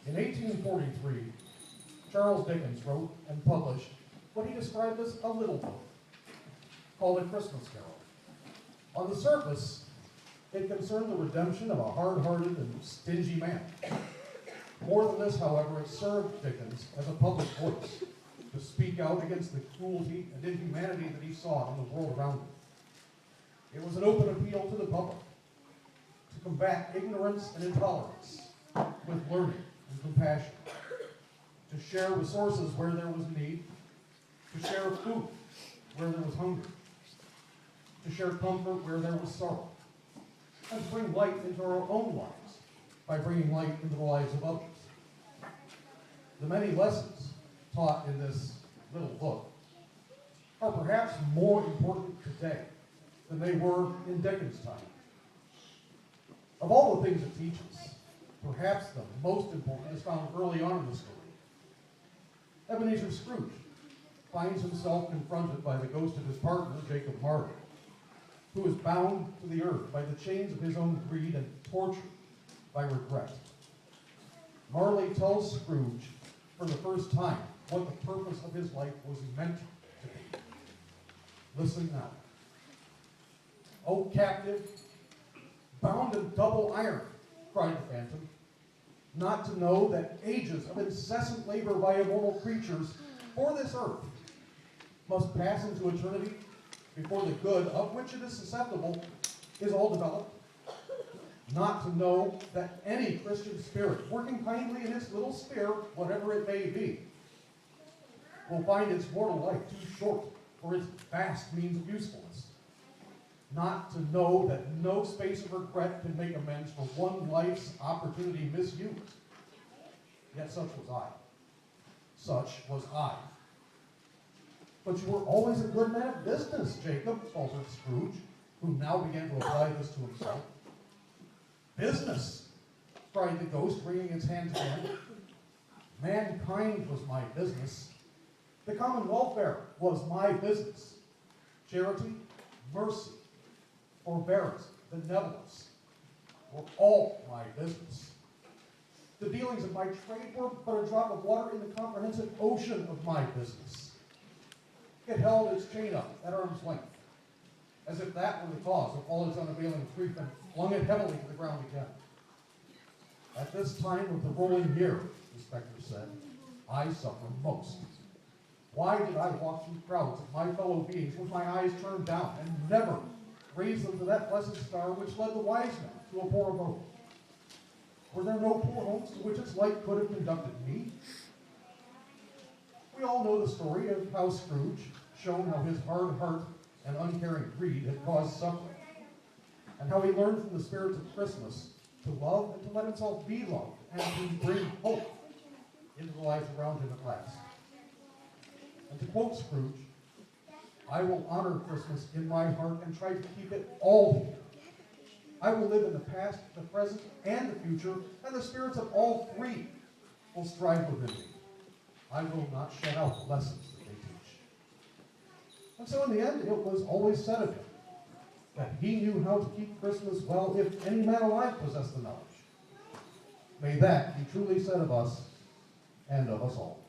In 1843, Charles Dickens wrote and published what he described as a little book called A Christmas Carol. On the surface, it concerned the redemption of a hard-hearted and stingy man. More than this, however, it served Dickens as a public voice to speak out against the cruelty and inhumanity that he saw in the world around him. It was an open appeal to the public to combat ignorance and intolerance with learning and compassion, to share resources where there was need, to share food where there was hunger, to share comfort where there was sorrow, and to bring light into our own lives by bringing light into the lives of others. The many lessons taught in this little book are perhaps more important today than they were in Dickens' time. Of all the things it teaches, perhaps the most important is found early on in the story. Ebenezer Scrooge finds himself confronted by the ghost of his partner, Jacob Marley, who is bound to the earth by the chains of his own greed and tortured by regret. Marley tells Scrooge for the first time what the purpose of his life was meant to be. Listen now. "O captive, bound in double iron," cried the phantom, "not to know that ages of incessant labor by immortal creatures for this earth must pass into eternity before the good of which it is susceptible is all developed? Not to know that any Christian spirit, working kindly in its little sphere, whatever it may be, will find its mortal life too short for its vast means of usefulness. Not to know that no space of regret can make amends for one life's opportunity misused. Yet such was I. Such was I." "But you were always a good man of business, Jacob," faltered Scrooge, who now began to apply this to himself. "Business!" cried the ghost, wringing its hands again. "Mankind was my business. The common welfare was my business. Charity, mercy, forbearance, benevolence were all my business. The dealings of my trade were but a drop of water in the comprehensive ocean of my business. It held its chain up at arm's length, as if that were the cause of all its unavailing grief, and flung it heavily to the ground again. At this time of the rolling year," the spectre said, "I suffer most. Why did I walk through crowds of my fellow beings with my eyes turned down, and never raise them to that blessed star which led the wise men to a poor abode? Were there no poor homes to which its light could have conducted me?" We all know the story of how Scrooge, shown how his hard heart and uncaring greed had caused suffering, and how he learned from the spirits of Christmas to love and to let himself be loved, and to bring hope into the lives around him at last. And to quote Scrooge, "I will honor Christmas in my heart and try to keep it all here. I will live in the past, the present, and the future, and the spirits of all three will strive within me. I will not shut out the lessons that they teach." And so in the end, it was always said of him that he knew how to keep Christmas well if any man alive possessed the knowledge. May that be truly said of us and of us all.